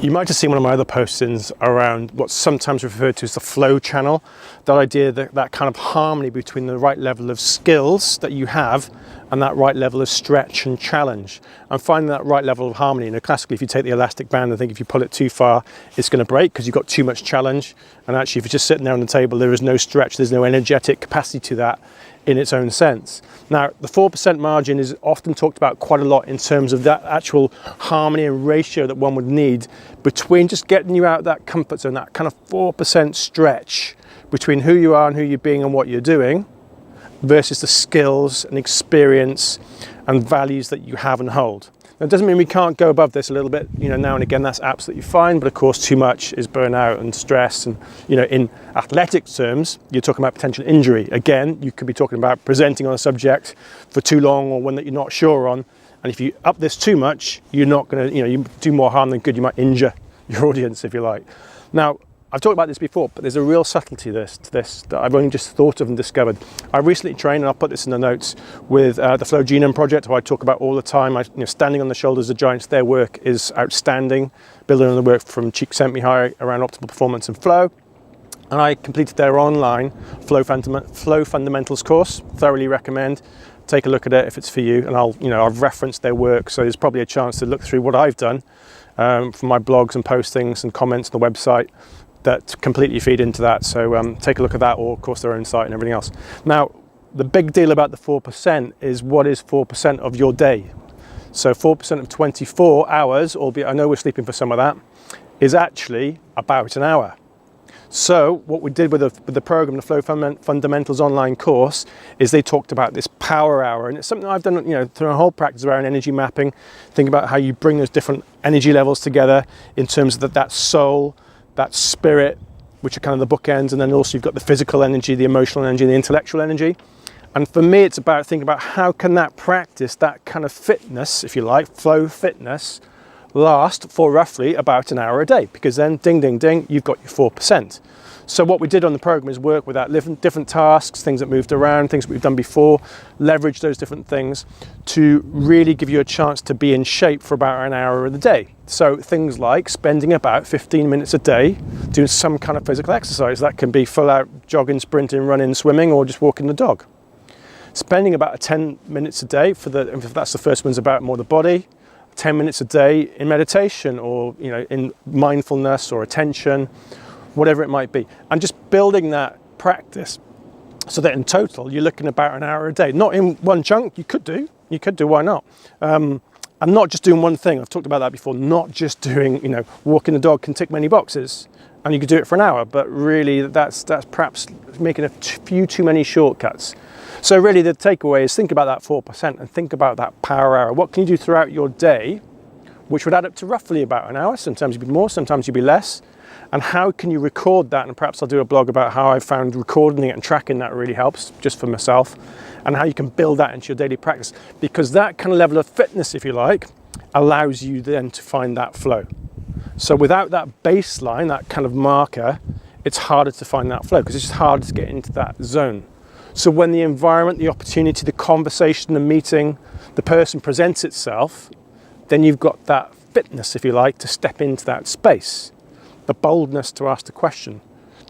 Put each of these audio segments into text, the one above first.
You might have seen one of my other postings around what's sometimes referred to as the flow channel. That idea that kind of harmony between the right level of skills that you have and that right level of stretch and challenge. And finding that right level of harmony. You know, classically, if you take the elastic band, I think if you pull it too far, it's going to break because you've got too much challenge. And actually, if you're just sitting there on the table, there is no stretch, there's no energetic capacity to that in its own sense. Now, the 4% margin is often talked about quite a lot in terms of that actual harmony and ratio that one would need between just getting you out of that comfort zone, that kind of 4% stretch between who you are and who you're being and what you're doing versus the skills and experience and values that you have and hold. Now, it doesn't mean we can't go above this a little bit, you know, now and again, that's absolutely fine, but of course too much is burnout and stress. And, you know, in athletic terms, you're talking about potential injury. Again, you could be talking about presenting on a subject for too long or one that you're not sure on. And if you up this too much, you're not going to, you know, you do more harm than good. You might injure your audience, if you like. Now, I've talked about this before, but there's a real subtlety to this that I've only just thought of and discovered. I recently trained, and I'll put this in the notes, with the Flow Genome Project, who I talk about all the time. Standing on the shoulders of giants, their work is outstanding, building on the work from Csikszentmihalyi around optimal performance and flow. And I completed their online Flow Fundamentals course. Thoroughly recommend. Take a look at it if it's for you. And I've referenced their work, so there's probably a chance to look through what I've done from my blogs and postings and comments on the website that completely feed into that. So take a look at that, or of course their own site and everything else. Now, the big deal about the 4% is what is 4% of your day. So 4% of 24 hours, albeit I know we're sleeping for some of that, is actually about an hour. So what we did with the program, the Flow Fundamentals online course, is they talked about this power hour. And it's something I've done, you know, through a whole practice around energy mapping. Think about how you bring those different energy levels together in terms of that soul, that spirit, which are kind of the bookends, and then also you've got the physical energy, the emotional energy, the intellectual energy. And for me, it's about thinking about how can that practice, that kind of fitness, if you like, flow fitness, last for roughly about an hour a day, because then ding, ding, ding, you've got your 4%. So what we did on the program is work with that different tasks, things that moved around, things that we've done before, leverage those different things to really give you a chance to be in shape for about an hour of the day. So things like spending about 15 minutes a day doing some kind of physical exercise. That can be full out jogging, sprinting, running, swimming, or just walking the dog. Spending about 10 minutes a day if that's the first one's about more the body, 10 minutes a day in meditation, or, you know, in mindfulness or attention, whatever it might be, and just building that practice so that in total you're looking about an hour a day, not in one chunk. You could do, why not? And not just doing one thing. I've talked about that before. Not just doing, you know, walking the dog can tick many boxes and you could do it for an hour, but really that's perhaps making a few too many shortcuts. So really the takeaway is think about that 4% and think about that power hour. What can you do throughout your day which would add up to roughly about an hour? Sometimes you'd be more, sometimes you'd be less. And how can you record that? And perhaps I'll do a blog about how I found recording it and tracking that really helps, just for myself, and how you can build that into your daily practice. Because that kind of level of fitness, if you like, allows you then to find that flow. So without that baseline, that kind of marker, it's harder to find that flow because it's just harder to get into that zone. So when the environment, the opportunity, the conversation, the meeting, the person presents itself, then you've got that fitness, if you like, to step into that space. The boldness to ask the question,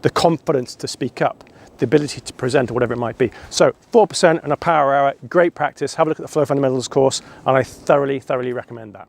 the confidence to speak up, the ability to present, or whatever it might be. So 4% and a power hour, great practice. Have a look at the Flow Fundamentals course, and I thoroughly recommend that.